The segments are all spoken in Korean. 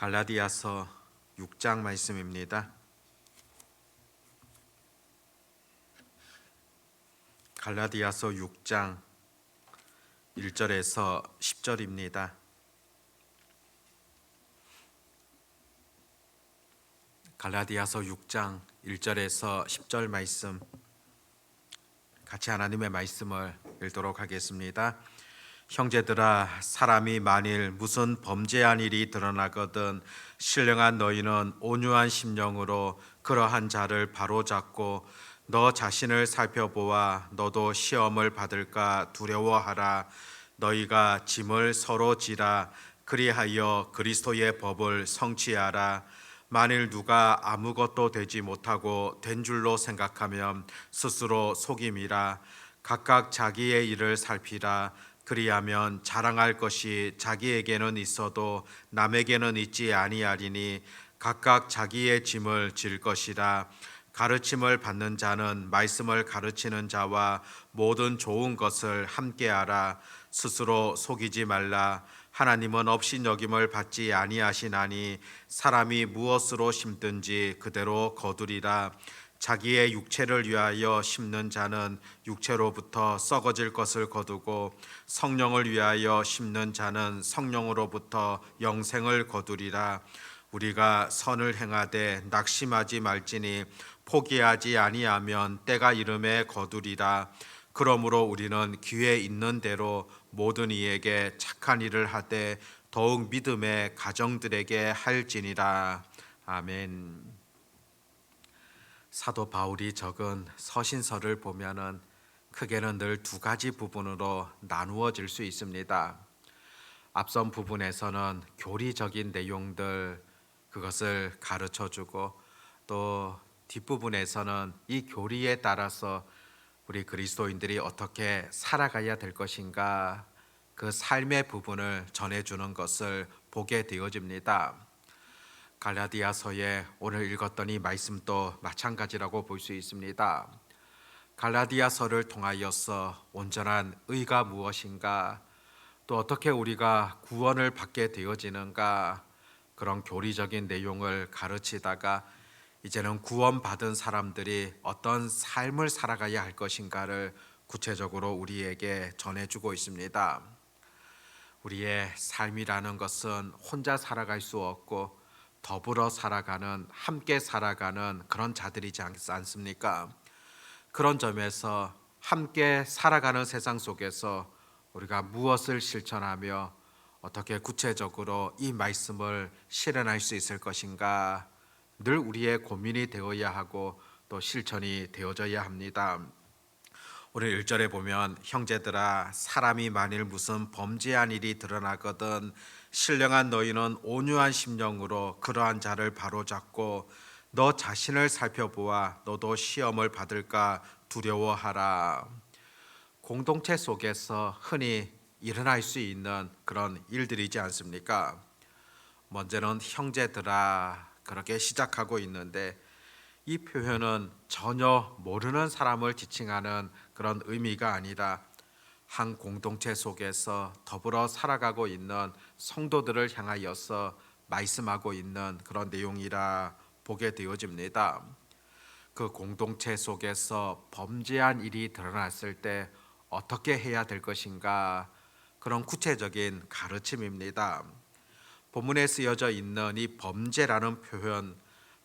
갈라디아서 6장 말씀입니다. 갈라디아서 6장 1절에서 10절입니다. 갈라디아서 6장 1절에서 10절 말씀, 같이 하나님의 말씀을 읽도록 하겠습니다. 형제들아, 사람이 만일 무슨 범죄한 일이 드러나거든 신령한 너희는 온유한 심령으로 그러한 자를 바로잡고 너 자신을 살펴보아 너도 시험을 받을까 두려워하라. 너희가 짐을 서로 지라. 그리하여 그리스도의 법을 성취하라. 만일 누가 아무것도 되지 못하고 된 줄로 생각하면 스스로 속임이라. 각각 자기의 일을 살피라. 그리하면 자랑할 것이 자기에게는 있어도 남에게는 있지 아니하리니 각각 자기의 짐을 질 것이라. 가르침을 받는 자는 말씀을 가르치는 자와 모든 좋은 것을 함께하라. 스스로 속이지 말라. 하나님은 업신여김을 받지 아니하시나니 사람이 무엇으로 심든지 그대로 거두리라. 자기의 육체를 위하여 심는 자는 육체로부터 썩어질 것을 거두고 성령을 위하여 심는 자는 성령으로부터 영생을 거두리라. 우리가 선을 행하되 낙심하지 말지니 포기하지 아니하면 때가 이름에 거두리라. 그러므로 우리는 기회 있는 대로 모든 이에게 착한 일을 하되 더욱 믿음의 가정들에게 할지니라. 아멘. 사도 바울이 적은 서신서를 보면은 크게는 늘 두 가지 부분으로 나누어질 수 있습니다. 앞선 부분에서는 교리적인 내용들, 그것을 가르쳐 주고, 또 뒷부분에서는 이 교리에 따라서 우리 그리스도인들이 어떻게 살아가야 될 것인가, 그 삶의 부분을 전해주는 것을 보게 되어집니다. 갈라디아서에 오늘 읽었던 이 말씀도 마찬가지라고 볼 수 있습니다. 갈라디아서를 통하여서 온전한 의가 무엇인가, 또 어떻게 우리가 구원을 받게 되어지는가, 그런 교리적인 내용을 가르치다가 이제는 구원받은 사람들이 어떤 삶을 살아가야 할 것인가를 구체적으로 우리에게 전해주고 있습니다. 우리의 삶이라는 것은 혼자 살아갈 수 없고 더불어 살아가는, 함께 살아가는 그런 자들이지 않습니까? 그런 점에서 함께 살아가는 세상 속에서 우리가 무엇을 실천하며 어떻게 구체적으로 이 말씀을 실현할 수 있을 것인가, 늘 우리의 고민이 되어야 하고 또 실천이 되어져야 합니다. 오늘 1절에 보면 형제들아, 사람이 만일 무슨 범죄한 일이 드러나거든 신령한 너희는 온유한 심령으로 그러한 자를 바로잡고 너 자신을 살펴보아 너도 시험을 받을까 두려워하라. 공동체 속에서 흔히 일어날 수 있는 그런 일들이지 않습니까? 먼저는 형제들아 그렇게 시작하고 있는데, 이 표현은 전혀 모르는 사람을 지칭하는 그런 의미가 아니라 한 공동체 속에서 더불어 살아가고 있는 성도들을 향하여서 말씀하고 있는 그런 내용이라 보게 되어집니다. 그 공동체 속에서 범죄한 일이 드러났을 때 어떻게 해야 될 것인가, 그런 구체적인 가르침입니다. 본문에 쓰여져 있는 이 범죄라는 표현,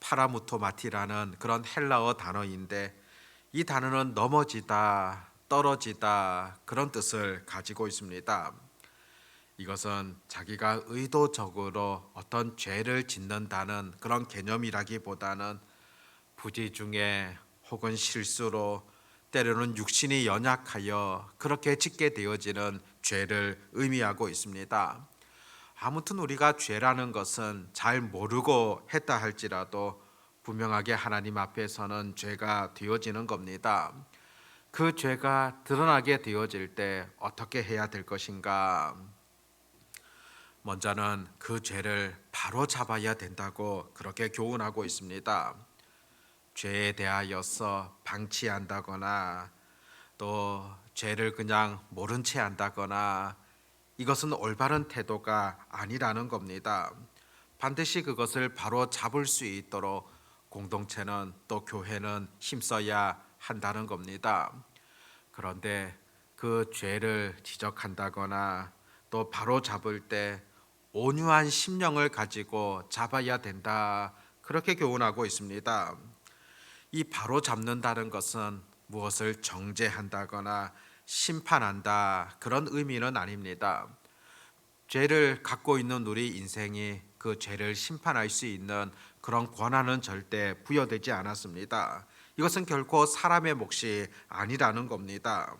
파라무토마티라는 그런 헬라어 단어인데, 이 단어는 넘어지다, 떨어지다 그런 뜻을 가지고 있습니다. 이것은 자기가 의도적으로 어떤 죄를 짓는다는 그런 개념이라기보다는 부지 중에 혹은 실수로, 때로는 육신이 연약하여 그렇게 짓게 되어지는 죄를 의미하고 있습니다. 아무튼 우리가 죄라는 것은 잘 모르고 했다 할지라도 분명하게 하나님 앞에서는 죄가 되어지는 겁니다. 그 죄가 드러나게 되어질 때 어떻게 해야 될 것인가? 먼저는 그 죄를 바로 잡아야 된다고 그렇게 교훈하고 있습니다. 죄에 대하여서 방치한다거나 또 죄를 그냥 모른 채 한다거나, 이것은 올바른 태도가 아니라는 겁니다. 반드시 그것을 바로 잡을 수 있도록 공동체는 또 교회는 힘써야 한다는 겁니다. 그런데 그 죄를 지적한다거나 또 바로 잡을 때 온유한 심령을 가지고 잡아야 된다. 그렇게 교훈하고 있습니다. 이 바로 잡는다는 것은 무엇을 정죄한다거나 심판한다. 그런 의미는 아닙니다. 죄를 갖고 있는 우리 인생이 그 죄를 심판할 수 있는 그런 권한은 절대 부여되지 않았습니다. 이것은 결코 사람의 몫이 아니라는 겁니다.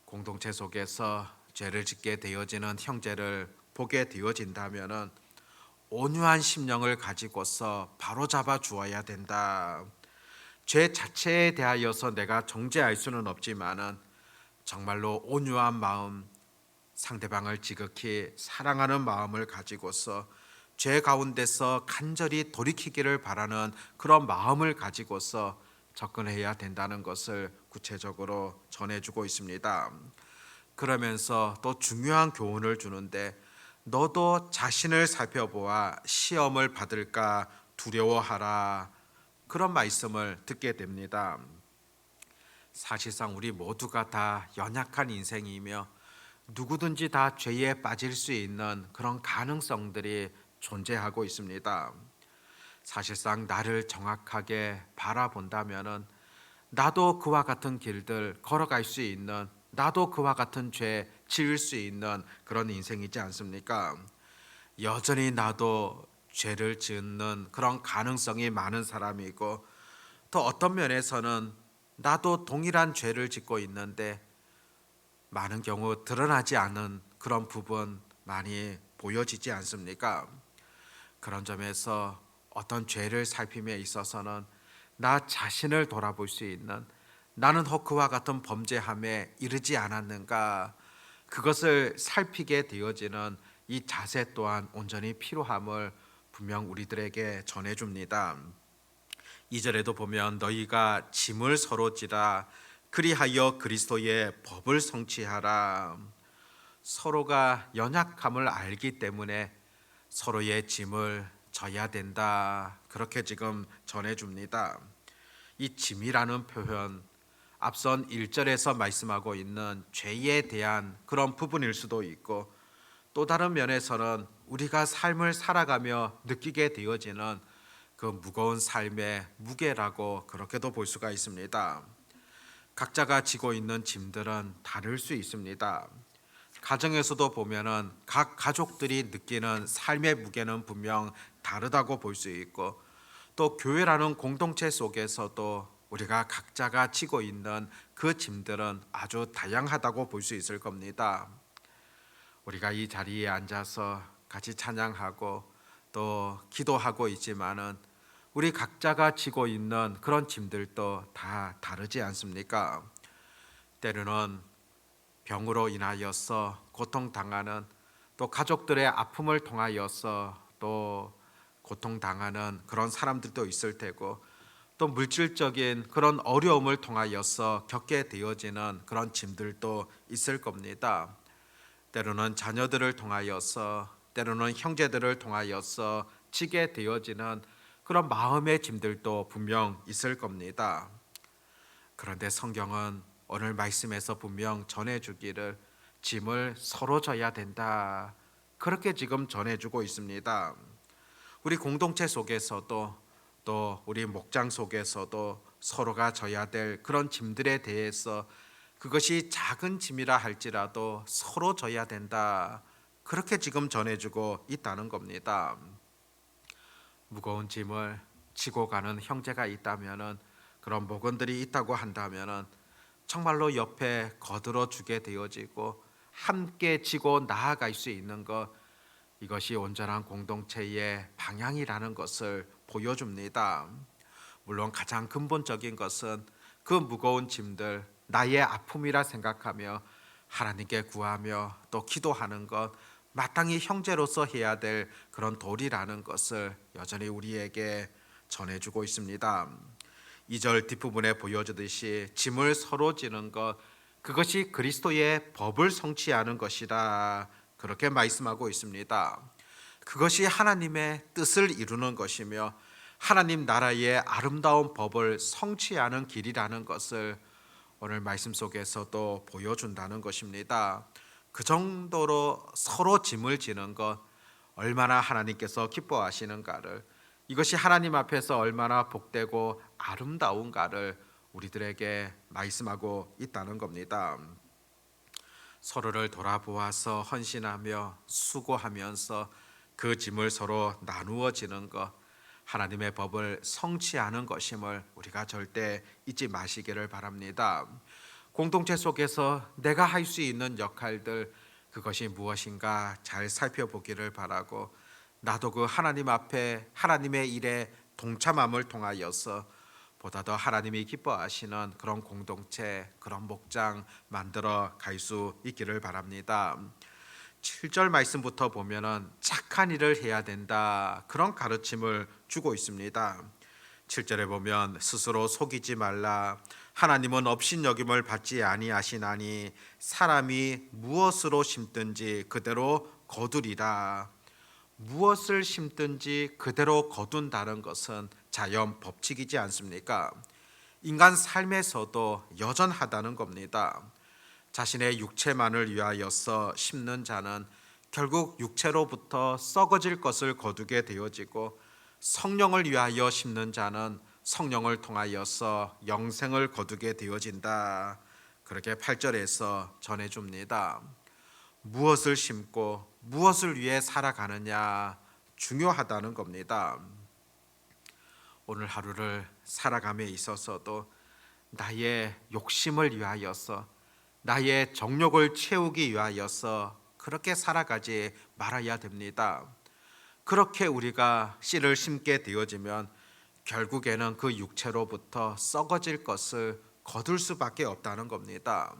공동체 속에서 죄를 짓게 되어지는 형제를 보게 되어진다면은 온유한 심령을 가지고서 바로 잡아 주어야 된다. 죄 자체에 대하여서 내가 정죄할 수는 없지만은 정말로 온유한 마음, 상대방을 지극히 사랑하는 마음을 가지고서 죄 가운데서 간절히 돌이키기를 바라는 그런 마음을 가지고서 접근해야 된다는 것을 구체적으로 전해주고 있습니다. 그러면서 또 중요한 교훈을 주는데 너도 자신을 살펴보아 시험을 받을까 두려워하라. 그런 말씀을 듣게 됩니다. 사실상 우리 모두가 다 연약한 인생이며 누구든지 다 죄에 빠질 수 있는 그런 가능성들이 존재하고 있습니다. 사실상 나를 정확하게 바라본다면은 나도 그와 같은 길들 걸어갈 수 있는, 나도 그와 같은 죄 지을 수 있는 그런 인생이지 않습니까? 여전히 나도 죄를 짓는 그런 가능성이 많은 사람이고, 또 어떤 면에서는 나도 동일한 죄를 짓고 있는데 많은 경우 드러나지 않은 그런 부분 많이 보여지지 않습니까? 그런 점에서 어떤 죄를 살핌에 있어서는 나 자신을 돌아볼 수 있는, 나는 혹 그와 같은 범죄함에 이르지 않았는가, 그것을 살피게 되어지는 이 자세 또한 온전히 필요함을 분명 우리들에게 전해줍니다. 2절에도 보면 너희가 짐을 서로 지라 그리하여 그리스도의 법을 성취하라. 서로가 연약함을 알기 때문에 서로의 짐을 져야 된다. 그렇게 지금 전해줍니다. 이 짐이라는 표현, 앞선 1절에서 말씀하고 있는 죄에 대한 그런 부분일 수도 있고, 또 다른 면에서는 우리가 삶을 살아가며 느끼게 되어지는 그 무거운 삶의 무게라고 그렇게도 볼 수가 있습니다. 각자가 지고 있는 짐들은 다를 수 있습니다. 가정에서도 보면은 각 가족들이 느끼는 삶의 무게는 분명 다르다고 볼 수 있고, 또 교회라는 공동체 속에서도 우리가 각자가 지고 있는 그 짐들은 아주 다양하다고 볼 수 있을 겁니다. 우리가 이 자리에 앉아서 같이 찬양하고 또 기도하고 있지만은 우리 각자가 지고 있는 그런 짐들도 다 다르지 않습니까? 때로는 병으로 인하여서 고통당하는, 또 가족들의 아픔을 통하여서 또 고통당하는 그런 사람들도 있을 테고, 또 물질적인 그런 어려움을 통하여서 겪게 되어지는 그런 짐들도 있을 겁니다. 때로는 자녀들을 통하여서, 때로는 형제들을 통하여서 지게 되어지는 그런 마음의 짐들도 분명 있을 겁니다. 그런데 성경은 오늘 말씀에서 분명 전해주기를 짐을 서로 져야 된다. 그렇게 지금 전해주고 있습니다. 우리 공동체 속에서도 또 우리 목장 속에서도 서로가 져야 될 그런 짐들에 대해서 그것이 작은 짐이라 할지라도 서로 져야 된다. 그렇게 지금 전해주고 있다는 겁니다. 무거운 짐을 지고 가는 형제가 있다면은, 그런 목원들이 있다고 한다면은 정말로 옆에 거들어 주게 되어지고 함께 지고 나아갈 수 있는 것, 이것이 온전한 공동체의 방향이라는 것을 보여줍니다. 물론 가장 근본적인 것은 그 무거운 짐들, 나의 아픔이라 생각하며 하나님께 구하며 또 기도하는 것, 마땅히 형제로서 해야 될 그런 도리라는 것을 여전히 우리에게 전해주고 있습니다. 2절 뒷부분에 보여주듯이 짐을 서로 지는 것, 그것이 그리스도의 법을 성취하는 것이다. 그렇게 말씀하고 있습니다. 그것이 하나님의 뜻을 이루는 것이며 하나님 나라의 아름다운 법을 성취하는 길이라는 것을 오늘 말씀 속에서도 보여준다는 것입니다. 그 정도로 서로 짐을 지는 것, 얼마나 하나님께서 기뻐하시는가를, 이것이 하나님 앞에서 얼마나 복되고 아름다운가를 우리들에게 말씀하고 있다는 겁니다. 서로를 돌아보아서 헌신하며 수고하면서 그 짐을 서로 나누어 지는 것, 하나님의 법을 성취하는 것임을 우리가 절대 잊지 마시기를 바랍니다. 공동체 속에서 내가 할 수 있는 역할들, 그것이 무엇인가 잘 살펴보기를 바라고, 나도 그 하나님 앞에 하나님의 일에 동참함을 통하여서 보다 더 하나님이 기뻐하시는 그런 공동체, 그런 목장 만들어 갈 수 있기를 바랍니다. 7절 말씀부터 보면은 착한 일을 해야 된다, 그런 가르침을 주고 있습니다. 7절에 보면 스스로 속이지 말라, 하나님은 업신여김을 받지 아니하시나니 사람이 무엇으로 심든지 그대로 거두리라. 무엇을 심든지 그대로 거둔다는 것은 자연 법칙이지 않습니까? 인간 삶에서도 여전하다는 겁니다. 자신의 육체만을 위하여서 심는 자는 결국 육체로부터 썩어질 것을 거두게 되어지고, 성령을 위하여 심는 자는 성령을 통하여서 영생을 거두게 되어진다. 그렇게 8절에서 전해줍니다. 무엇을 심고 무엇을 위해 살아가느냐, 중요하다는 겁니다. 오늘 하루를 살아감에 있어서도 나의 욕심을 위하여서, 나의 정욕을 채우기 위하여서 그렇게 살아가지 말아야 됩니다. 그렇게 우리가 씨를 심게 되어지면 결국에는 그 육체로부터 썩어질 것을 거둘 수밖에 없다는 겁니다.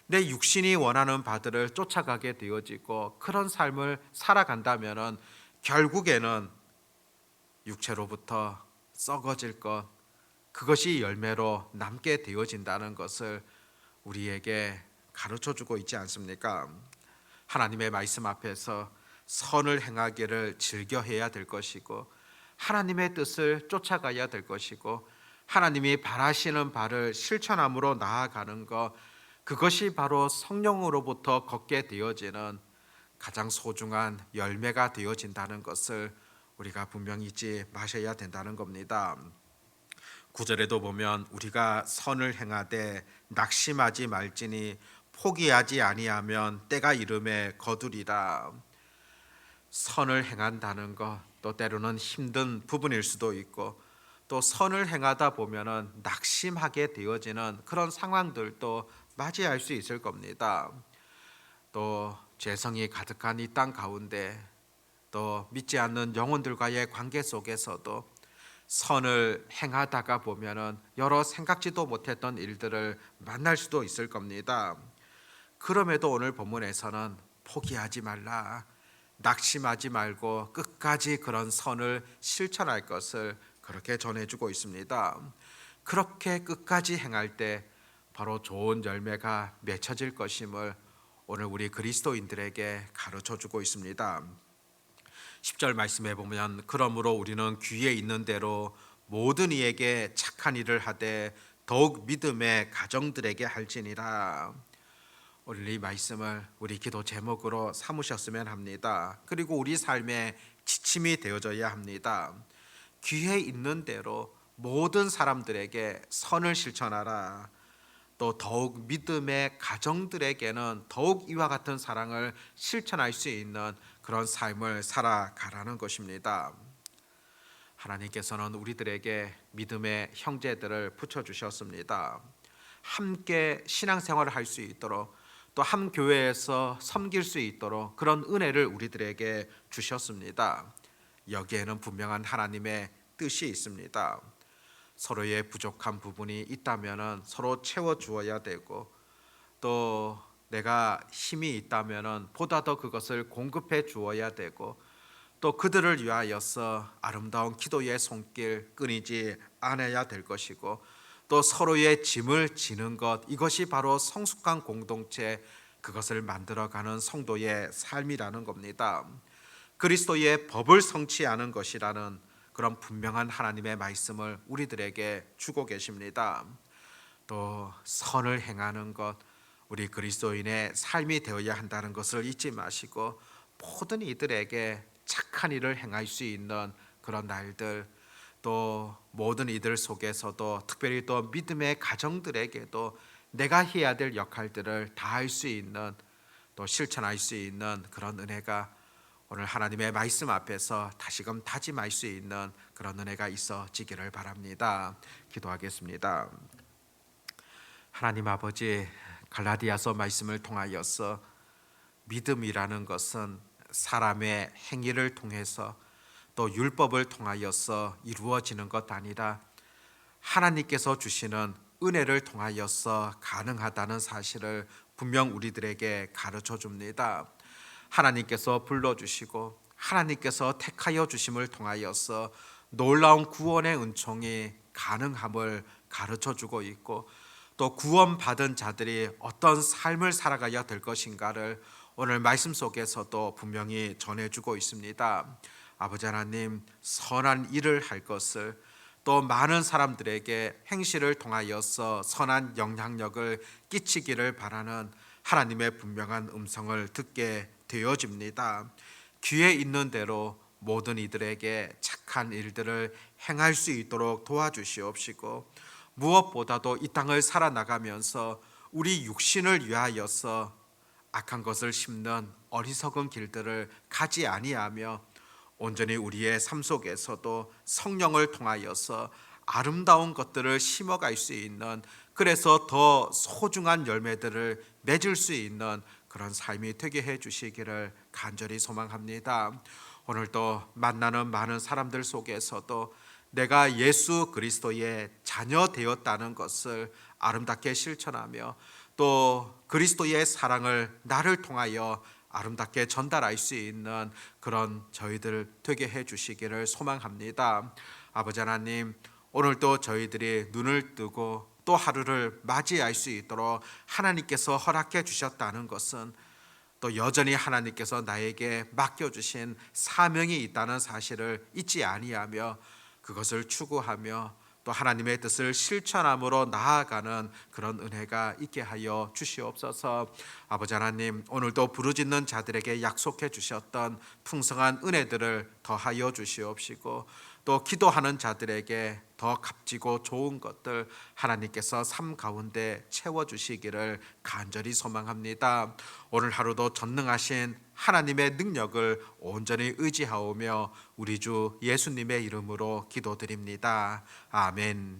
내 육신이 원하는 바들을 쫓아가게 되어지고 그런 삶을 살아간다면 결국에는 육체로부터 썩어질 것, 그것이 열매로 남게 되어진다는 것을 우리에게 가르쳐주고 있지 않습니까? 하나님의 말씀 앞에서 선을 행하기를 즐겨해야 될 것이고, 하나님의 뜻을 쫓아가야 될 것이고, 하나님이 바라시는 바를 실천함으로 나아가는 것, 그것이 바로 성령으로부터 걷게 되어지는 가장 소중한 열매가 되어진다는 것을 우리가 분명히 잊지 마셔야 된다는 겁니다. 9절에도 보면 우리가 선을 행하되 낙심하지 말지니 포기하지 아니하면 때가 이름에 거두리라. 선을 행한다는 것, 또 때로는 힘든 부분일 수도 있고, 또 선을 행하다 보면은 낙심하게 되어지는 그런 상황들도 맞이할 수 있을 겁니다. 또 죄성이 가득한 이 땅 가운데, 또 믿지 않는 영혼들과의 관계 속에서도 선을 행하다가 보면은 여러 생각지도 못했던 일들을 만날 수도 있을 겁니다. 그럼에도 오늘 본문에서는 포기하지 말라, 낙심하지 말고 끝까지 그런 선을 실천할 것을 그렇게 전해주고 있습니다. 그렇게 끝까지 행할 때 바로 좋은 열매가 맺혀질 것임을 오늘 우리 그리스도인들에게 가르쳐주고 있습니다. 10절 말씀에 보면 그러므로 우리는 귀에 있는 대로 모든 이에게 착한 일을 하되 더욱 믿음의 가정들에게 할지니라. 오늘 이 말씀을 우리 기도 제목으로 삼으셨으면 합니다. 그리고 우리 삶의 지침이 되어져야 합니다. 귀에 있는 대로 모든 사람들에게 선을 실천하라. 또 더욱 믿음의 가정들에게는 더욱 이와 같은 사랑을 실천할 수 있는 그런 삶을 살아가라는 것입니다. 하나님께서는 우리들에게 믿음의 형제들을 붙여주셨습니다. 함께 신앙생활을 할 수 있도록, 또 한 교회에서 섬길 수 있도록 그런 은혜를 우리들에게 주셨습니다. 여기에는 분명한 하나님의 뜻이 있습니다. 서로의 부족한 부분이 있다면 서로 채워주어야 되고, 또 내가 힘이 있다면 보다 더 그것을 공급해 주어야 되고, 또 그들을 위하여서 아름다운 기도의 손길 끊이지 않아야 될 것이고, 또 서로의 짐을 지는 것, 이것이 바로 성숙한 공동체, 그것을 만들어가는 성도의 삶이라는 겁니다. 그리스도의 법을 성취하는 것이라는 그런 분명한 하나님의 말씀을 우리들에게 주고 계십니다. 또 선을 행하는 것, 우리 그리스도인의 삶이 되어야 한다는 것을 잊지 마시고 모든 이들에게 착한 일을 행할 수 있는 그런 날들, 또 모든 이들 속에서도 특별히 또 믿음의 가정들에게도 내가 해야 될 역할들을 다할 수 있는, 또 실천할 수 있는 그런 은혜가 오늘 하나님의 말씀 앞에서 다시금 다짐할 수 있는 그런 은혜가 있어지기를 바랍니다. 기도하겠습니다. 하나님 아버지, 갈라디아서 말씀을 통하여서 믿음이라는 것은 사람의 행위를 통해서 또 율법을 통하여서 이루어지는 것 아니라 하나님께서 주시는 은혜를 통하여서 가능하다는 사실을 분명 우리들에게 가르쳐 줍니다. 하나님께서 불러주시고 하나님께서 택하여 주심을 통하여서 놀라운 구원의 은총이 가능함을 가르쳐 주고 있고, 또 구원받은 자들이 어떤 삶을 살아가야 될 것인가를 오늘 말씀 속에서도 분명히 전해주고 있습니다. 아버지 하나님, 선한 일을 할 것을, 또 많은 사람들에게 행실을 통하여서 선한 영향력을 끼치기를 바라는 하나님의 분명한 음성을 듣게 되어집니다. 귀에 있는 대로 모든 이들에게 착한 일들을 행할 수 있도록 도와주시옵시고, 무엇보다도 이 땅을 살아나가면서 우리 육신을 위하여서 악한 것을 심는 어리석은 길들을 가지 아니하며 온전히 우리의 삶 속에서도 성령을 통하여서 아름다운 것들을 심어갈 수 있는, 그래서 더 소중한 열매들을 맺을 수 있는 그런 삶이 되게 해 주시기를 간절히 소망합니다. 오늘도 만나는 많은 사람들 속에서도 내가 예수 그리스도의 자녀 되었다는 것을 아름답게 실천하며, 또 그리스도의 사랑을 나를 통하여 아름답게 전달할 수 있는 그런 저희들 되게 해 주시기를 소망합니다. 아버지 하나님, 오늘도 저희들이 눈을 뜨고 또 하루를 맞이할 수 있도록 하나님께서 허락해 주셨다는 것은 또 여전히 하나님께서 나에게 맡겨주신 사명이 있다는 사실을 잊지 아니하며 그것을 추구하며 또 하나님의 뜻을 실천함으로 나아가는 그런 은혜가 있게 하여 주시옵소서. 아버지 하나님, 오늘도 부르짖는 자들에게 약속해 주셨던 풍성한 은혜들을 더하여 주시옵시고, 또 기도하는 자들에게 더 값지고 좋은 것들 하나님께서 삶 가운데 채워주시기를 간절히 소망합니다. 오늘 하루도 전능하신 하나님의 능력을 온전히 의지하오며 우리 주 예수님의 이름으로 기도드립니다. 아멘.